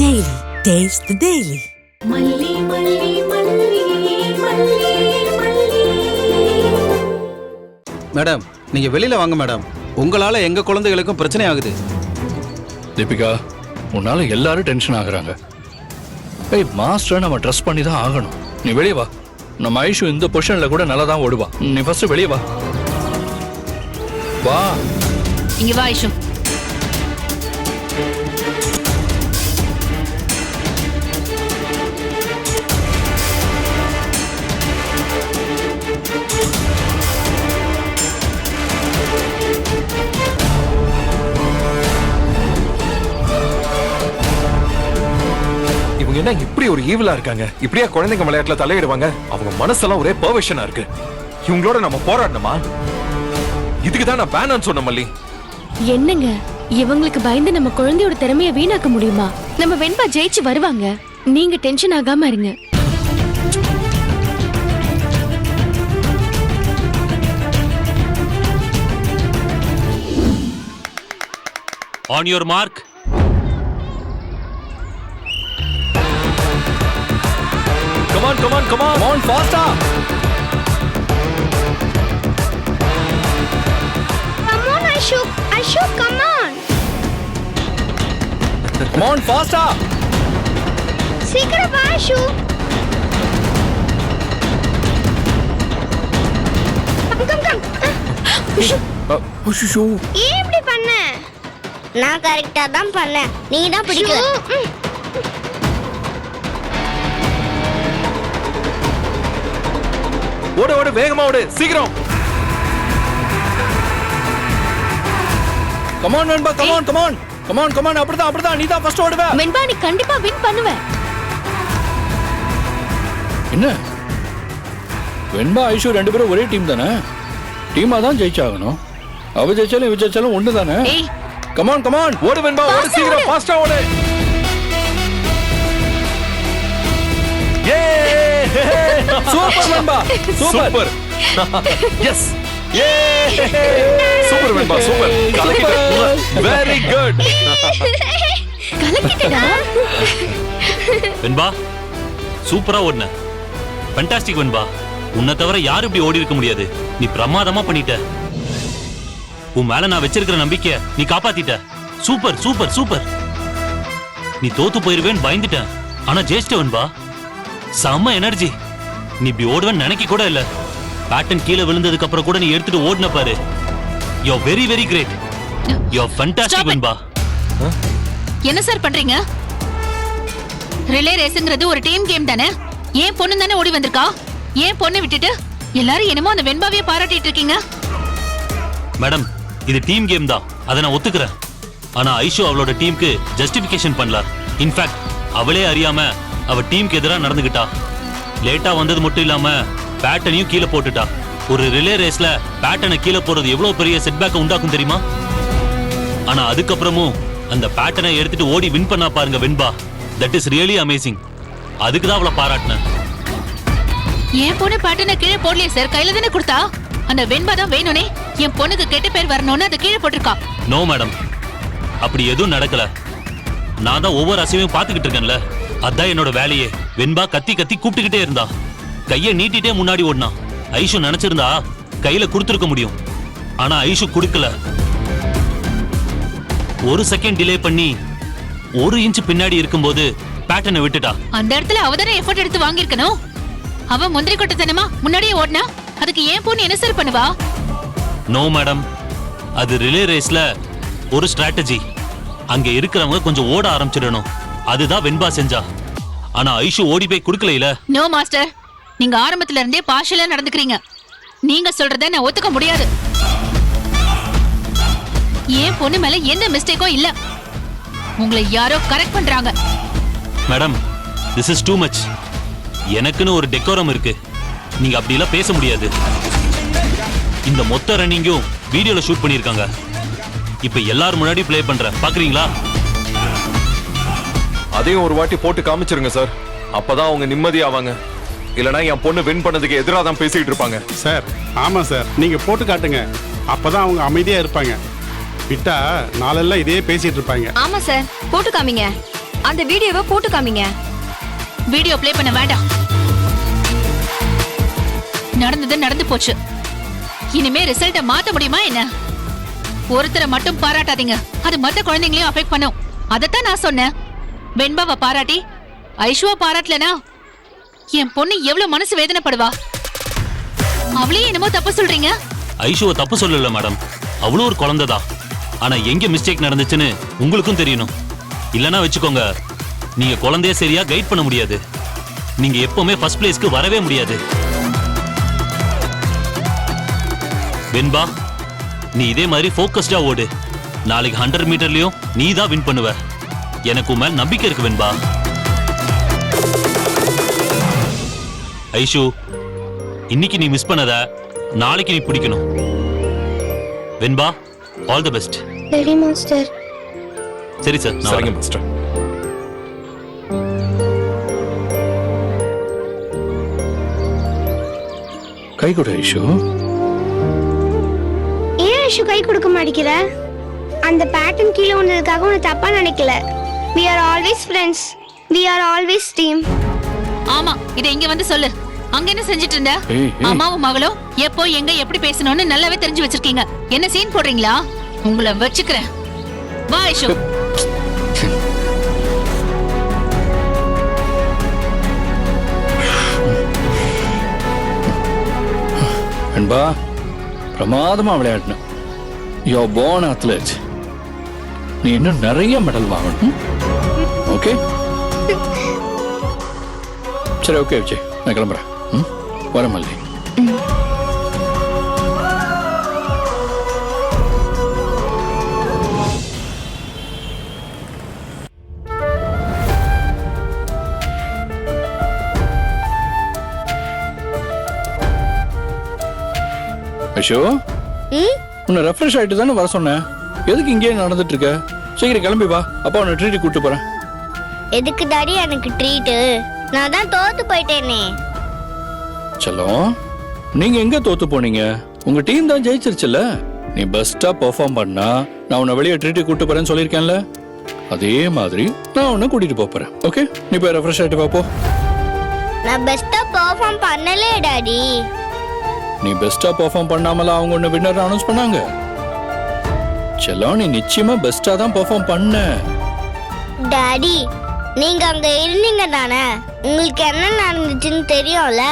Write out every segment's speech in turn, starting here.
Daily. Taste the Daily. மல்லி மல்லி மல்லி மல்லி மல்லி. மேடம் நீங்க வெளியில வாங்க மேடம். உங்களால எங்க குழந்தைகளுக்கும் பிரச்சனை ஆகுது. தீபிகா, உன்னால எல்லாரும் டென்ஷன் ஆகுறாங்க. ஏய், மாஸ்டரை நம்ம ட்ரெஸ் பண்ணி தான் ஆகணும். நீ வெளியே வா. நம்ம ஐஷு இந்த பொசிஷன்ல கூட நல்லா தான் ஓடுவா. நீ ஃபர்ஸ்ட் வெளியே வா. வா. இங்க வா ஐஷு. இவங்க என்ன இப்படி ஒரு ஈவிலா இருக்காங்க? இப்படியா குழந்தைங்க விளையாட்டுல தலையிடுவாங்க? அவங்க மனசெல்லாம் ஒரே பெர்வர்ஷனா இருக்கு. இவங்களோட நம்ம போராடணுமா? இதுக்கு தான் நான் வேணான்னு சொன்ன மல்லி. என்னங்க இவங்களுக்கு பயந்து நம்ம குழந்தையோட திறமைய வீணாக்க முடியுமா? நம்ம வெண்பா ஜெயிச்சு வருவாங்க. நீங்க டென்ஷன் ஆகாம இருங்க. On your mark. Come on, come on, come on. Come on, faster. Come on Aishu. Aishu, come on. Come on, faster. சீக்கிரம் வா Aishu. ஐயோ. ஏன் இப்படி பண்ண? நான் கரெக்டா தான் பண்ணேன். நீ தான் பிடிக்கல. ஓடு ஓடு, வேகமா ஓடு, சீக்கிரம். Come on, Venba, come on, come on. Come on, come on. அப்படிதான். நீ தான் ஃபர்ஸ்ட் ஓடுவ. வெண்பா நீ கண்டிப்பா வின் பண்ணுவ. என்ன? வெண்பா ஐஷு ரெண்டு பேரும் ஒரே டீம் தானே? டீமா தான் ஜெயிச்சாகணும். அவ ஜெயிச்சாலும் இவ ஜெயிச்சாலும் ஒண்ணு தானே? ஏய், Come on, come on. ஓடு வெண்பா, ஓடு சீக்கிரம், ஃபாஸ்டா ஓடு. Super Venba. Super. Yes. Super Venba, super. Very good. கலக்கிட்டடா. வெண்பா சூப்பரா ஓடுன. ஃபேண்டாஸ்டிக் வெண்பா. உன்னை தவிர யாரும் இப்படி ஓடி இருக்க முடியாது. நீ பிரமாதமா பண்ணிட்ட. உன் மேல நான் வச்சிருக்கிற நம்பிக்கைய நீ காப்பாத்திட்ட. Super super super. நீ தோத்து போயிருவேன்னு பயந்துட்டேன். ஆனா ஜெயிச்சிட்ட வெண்பா. செம்ம எனர்ஜி. நீ இப்படி ஓடுவேன்னு நினைக்க கூட இல்ல. பேட்டன் கீழே விழுந்ததுக்கு அப்புறம் கூட நீ எடுத்துட்டு ஓடுன பாரு. You very very great. You fantastic Venba. என்ன சார் பண்றீங்க? ரிலே ரேஸ்ங்கிறது ஒரு டீம் கேம் தானே? ஏன் பொண்ணு தானே ஓடி வந்திருக்கா? ஏன் பொண்ணை விட்டுட்டு எல்லாரும் என்னமோ அந்த வெண்பாவையே பாராட்டிட்டு இருக்கீங்க? மேடம் இது டீம் கேம் தான், அதை நான் ஒத்துக்கிறேன். ஆனா ஐஷு அவளோட டீமுக்கு ஜஸ்டிபிகேஷன் பண்ணல. இன்ஃபேக்ட் அவளே அறியாம அவ டீமுக்கு எதிராக நடந்துகிட்டா. லேட்டா வந்தது மட்டும் இல்லாம பேட்டனையும் கீழே போட்டுட்டா. ஒரு ரிலே ரேஸ்ல பேட்டனை கீழே போறது எவ்வளவு பெரிய செட்பேக்கை உண்டாக்கும் தெரியுமா? ஆனா அதுக்கப்புறமும் அந்த பேட்டனை எடுத்துட்டு ஓடி வின் பண்ணா பாருங்க Venba. That is really amazing. அதுக்கு தான் அவளை பாராட்டினேன். என் பொண்ணு பேட்டனை கீழே போடலையே சார், கையில தானே கொடுத்தா. அந்த வெண்பா தான் வேணும்னே என் பொண்ணுக்கு கெட்ட பேர் வரணும்னு அதை கீழே போட்டிருக்கா. நோ மேடம், அப்படி எதுவும் நடக்கல. நான் தான் ஒவ்வொரு அசைவையும் பார்த்துக்கிட்டு இருக்கேன்ல. அதான் என்னோட வேலையே. வெண்பா கத்தி கத்தி கூப்பிட்டுக்கிட்டே இருந்தா. கையை நீட்டிட்டே முன்னாடி ஓடினா. ஐஷு நினைச்சிருந்தா கையில கொடுத்துருக்க முடியும். ஆனா ஐஷு கொடுக்கல. ஒரு செகண்ட் டிலே பண்ணி ஒரு இன்ச் பின்னாடி இருக்கும்போது பேட்டனை விட்டுட்டா. அந்த இடத்துல அவ தானே எஃபர்ட் எடுத்து வாங்கியிருக்கணும். அவ முந்திரி கொட்டத்தனமா முன்னாடியே ஓடினா அதுக்கு ஏன் பொண்ணு என்ன சார் பண்ணுவா? நோ மேடம், அது ரிலே ரேஸ்ல ஒரு ஸ்ட்ராட்டஜி. அங்க இருக்கிறவங்க கொஞ்சம் ஓட ஆரம்பிச்சிடணும். அதுதான் வெண்பா செஞ்சா. ஆனா ஐஷு ஓடி போய் கொடுக்கல. நோ மாஸ்டர், நீங்க ஆரம்பத்துல இருந்தே பார்ஷலா நடந்துக்கிறீங்க. நீங்க சொல்றத நான் ஒத்துக்க முடியாது. ஏன் பொண்ணு மேல எந்த மிஸ்டேக்கும் இல்ல. உங்களை யாரோ கரெக்ட் பண்றாங்க. Madam this is too much. எனக்குன்னு ஒரு டெக்கோரம் இருக்கு. நீங்க அப்படி எல்லாம் பேச முடியாது. இந்த மொத்த ரன்னிங்கும் வீடியோல ஷூட் பண்ணிருக்காங்க. இப்ப எல்லாரும் முன்னாடி ப்ளே பண்றேன், பாக்குறீங்களா? அதையும் ஒரு வாட்டி போட்டு காமிச்சிருங்க சார். அப்பதான் அவங்க நிம்மதியாவாங்க. இல்லனா என் பொண்ணு வின் பண்ணதுக்கு எதிராக தான் பேசிட்டு இருப்பாங்க. சார் ஆமா சார், நீங்க போட்டு காட்டுங்க. அப்பதான் அவங்க அமைதியா இருப்பாங்க. விட்டா நாளெல்லாம் இதே பேசிட்டு இருப்பாங்க. ஆமா சார், போட்டு காமிங்க. அந்த வீடியோவை போட்டு காமிங்க. வீடியோ ப்ளே பண்ண வேண்டாம். நடந்தது நடந்து போச்சு. இனிமே ரிசல்ட்ட மாத்த முடியுமா என்ன? ஒருத்தரை மட்டும் பாராட்டாதீங்க, அது மத்த குழந்தைங்களையும் அஃபெக்ட் பண்ணும். அதத்தான் நான் சொன்னேன். வெண்பாவை பாராட்டி ஐஷுவா பாராட்டலனா என் பொண்ணு எவ்வளவு மனசு வேதனைப்படுவா. அவளையே என்னமோ தப்பு சொல்றீங்க. ஐஷுவை தப்பு சொல்லல மேடம், அவ்வளோ ஒரு குழந்தைதான். ஆனா எங்க மிஸ்டேக் நடந்துச்சுன்னு உங்களுக்கும் தெரியணும். இல்லனா வச்சுக்கோங்க, நீங்க குழந்தைய சரியா கைட் பண்ண முடியாது. நீங்க எப்பவுமே ஃபர்ஸ்ட் பிளேஸ்க்கு வரவே முடியாது. வெண்பா, நீ இதே மாதிரி ஃபோக்கஸ்டா ஓடு. நாளைக்கு 100 மீட்டர்லயும் நீ தான் வின் பண்ணுவ. எனக்கு உன் மேல் நம்பிக்கை இருக்கு வெண்பா. ஐஷு, இன்னைக்கு நீ மிஸ் பண்ணத நாளைக்கு நீ பிடிக்கணும். வெண்பா, ஆல் தி பெஸ்ட். சரி மாஸ்டர். சரி சார், நான் சரிங்க வரேன். மாஸ்டர். கை கொடு ஐஷு. ஏன் ஐஷு கை கொடுக்க மாட்டேங்கிற? அந்த பேட்டர்ன் கீழே வந்ததுக்காக உன்னை தப்பா நினைக்கல. We are always friends. We are always team. ஆமா, இத இங்க வந்து சொல்லு. அங்க என்ன செஞ்சிட்டு இருந்த? ஏய், ஏய். அம்மாவும் மகளும் எப்போ எங்க எப்படி பேசணும்னு நல்லாவே தெரிஞ்சு வச்சிருக்கீங்க. என்ன சீன் போடுறீங்களா? உங்களை வச்சுக்கிறேன். வா ஐஷு. வெண்பா, பிரமாதமா விளையாடணும். யோ born athlete. நீ இன்னும் நிறைய மெடல் வாங்கணும். ஓகே, சரி, ஓகே விஜய், நான் கிளம்புறேன். வர மல்லி. ஐஷோ, உன்னை ரெஃப்ரெஷ் ஆயிட்டு தானே வர சொன்னேன். எதுக்கு இங்கேயே நடந்துட்டு இருக்க? சீக்கிரம் கிளம்பி வா, அப்பா உன்னை ட்ரீட் கூட்டு போறேன். எதுக்கு டாடி எனக்கு ட்ரீட்? நான் தான் தோத்து போயிட்டேனே. செல்லம், நீங்க எங்க தோத்து போனீங்க? உங்க டீம் தான் ஜெயிச்சிருச்சுல்ல. நீ பெஸ்டா பெர்ஃபார்ம் பண்ணா நான் உன்னை வெளியே ட்ரீட் கூட்டு போறேன்னு சொல்லியிருக்கேன்ல. அதே மாதிரி நான் உன்னை கூட்டிட்டு போறேன். ஓகே, நீ போய் ரெஃப்ரெஷ் ஆயிட்டு வா போ. நான் பெஸ்டா பெர்ஃபார்ம் பண்ணலே டாடி. நீ பெஸ்டா பெர்ஃபார்ம் பண்ணாமல அவங்க உன்னை வின்னர் அனௌன்ஸ் பண்ணாங்க. செல்லம், நீ நிச்சயமா பெஸ்டா தான் பெர்ஃபார்ம் பண்ண. டாடி, நீங்க அங்க இருந்தீங்க தானே? உங்களுக்கு என்ன நடந்துச்சுன்னு தெரியும்ல.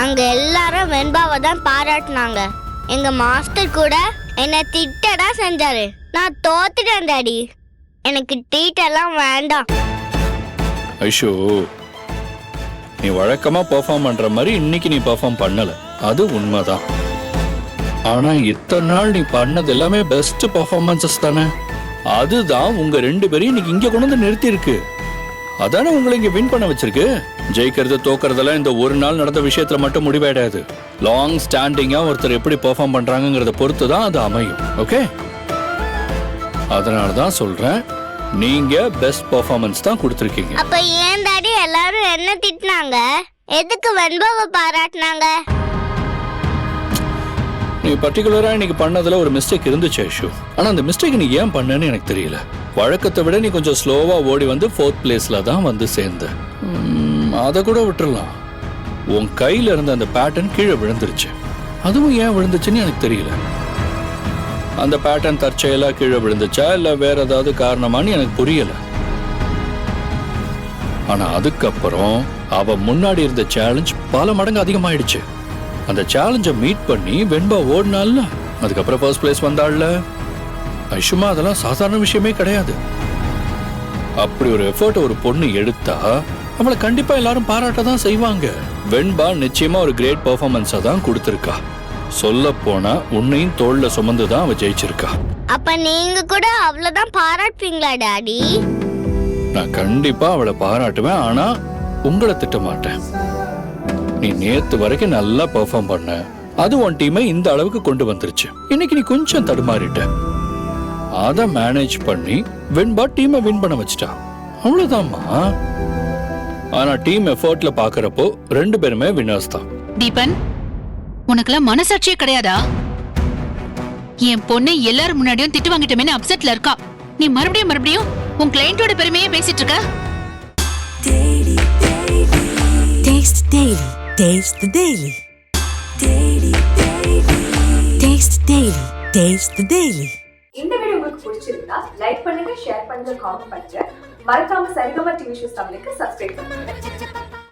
அங்க எல்லாரும் வெண்பாவை தான் பாராட்டினாங்க. எங்க மாஸ்டர் கூட என்ன திட்டதான் செஞ்சாரு. நான் தோத்துட்டேன் டாடி. எனக்கு ட்ரீட் எல்லாம் வேண்டாம். ஐஷோ, நீ வழக்கமா பெர்ஃபார்ம் பண்ற மாதிரி இன்னைக்கு நீ பெர்ஃபார்ம் பண்ணல, அது உண்மைதான். ஆனா இத்தனை நாள் நீ பண்ணது எல்லாமே பெஸ்ட் பெர்ஃபார்மன்சஸ் தானே. அதுதான் உங்க ரெண்டு பேரையும் இன்னைக்கு இங்க கொண்டு வந்து நிறுத்தி இருக்கு. அதானே உங்களை இங்க வின் பண்ண வச்சிருக்கு. ஜெயிக்கிறது தோக்கறதெல்லாம் இந்த ஒரு நாள் நடந்த விஷயத்துல மட்டும் முடிவாயிடாது. லாங் ஸ்டாண்டிங்கா ஒருத்தர் எப்படி பெர்ஃபார்ம் பண்றாங்கிறத பொறுத்து தான் அது அமையும். ஓகே, அதனாலதான் சொல்றேன், நீங்க பெஸ்ட் பெர்ஃபார்மன்ஸ் தான் கொடுத்திருக்கீங்க. அப்ப ஏன் டாடி எல்லாரும் என்ன திட்டினாங்க? எதுக்கு வெண்பாவை பாராட்டினாங்க? நீ பர்டிகுலரா இன்னைக்கு பண்ணதுல ஒரு மிஸ்டேக் இருந்துச்சு ஐஷு. ஆனா அந்த மிஸ்டேக் நீ ஏன் பண்ணன்னு எனக்கு தெரியல. வழக்கத்தை விட நீ கொஞ்சம் ஸ்லோவா ஓடி வந்து 4th பிளேஸ்ல தான் வந்து சேர்ந்த. அதை கூட விட்டுறலாம். உன் கையில இருந்த அந்த பேட்டர்ன் கீழே விழுந்துருச்சு. அதுவும் ஏன் விழுந்துச்சுன்னு எனக்கு தெரியல. அந்த பேட்டர்ன் தற்செயலா கீழே விழுந்துச்சா இல்ல வேற ஏதாவது காரணமான்னு எனக்கு புரியல. ஆனா அதுக்கப்புறம் அவ முன்னாடி இருந்த சேலஞ்ச் பல மடங்கு அதிகமாயிடுச்சு. அந்த சேலஞ்சை மீட் பண்ணி வெண்பா ஓடினால, அதுக்கப்புறம் ஃபர்ஸ்ட் பிளேஸ் வந்தாள்ல. ஐஷுமா, அதெல்லாம் சாதாரண விஷயமே கிடையாது. அப்படி ஒரு எஃபர்ட் ஒரு பொண்ணு எடுத்தா அவளை கண்டிப்பா எல்லாரும் பாராட்ட தான் செய்வாங்க. வெண்பா நிச்சயமா ஒரு கிரேட் பெர்ஃபார்மன்ஸா தான் கொடுத்திருக்கா. சொல்ல போனா உன்னையும் தோள்ல சுமந்து தான் அவ ஜெயிச்சிருக்கா. அப்ப நீங்க கூட அவ்வளவுதான் பாராட்டுவீங்களா டாடி? நான் கண்டிப்பா அவளை பாராட்டுவேன், ஆனா உங்களை திட்ட மாட்டேன். நீ நேத்து வரைக்கும் நல்லா பெர்ஃபார்ம் பண்ண, அது உன் டீமை இந்த அளவுக்கு கொண்டு வந்துருச்சு. இன்னைக்கு நீ கொஞ்சம் தடுமாறிட்ட. அதை மேனேஜ் பண்ணி வெண்பா டீமை வின் பண்ண வச்சுட்டா. அவ்வளவுதான்மா. ஆனா டீம் எஃபர்ட்ல பாக்குறப்போ ரெண்டு பேருமே வின்னர்ஸ் தான். தீபன், உனக்கெல்லாம் மனசாட்சியே கிடையாதா? என் பொண்ணு எல்லாரும் முன்னாடியும் திட்டு வாங்கிட்டோமேனு அப்செட்ல இருக்கா. நீ மறுபடியும் உன் கிளையண்டோட பெருமையே பேசிட்டு இருக்க. Taste the Daily. Taste the Daily. Taste the Daily. Taste the Daily. இந்த வீடியோ உங்களுக்கு பிடிச்சிருந்தா லைக் பண்ணுங்க, ஷேர் பண்ணுங்க, காமெண்ட் பண்ணுங்க. மறக்காம சரிகமா டிவி ஷோஸ் தமிழுக்கு சப்ஸ்கிரைப் பண்ணுங்க.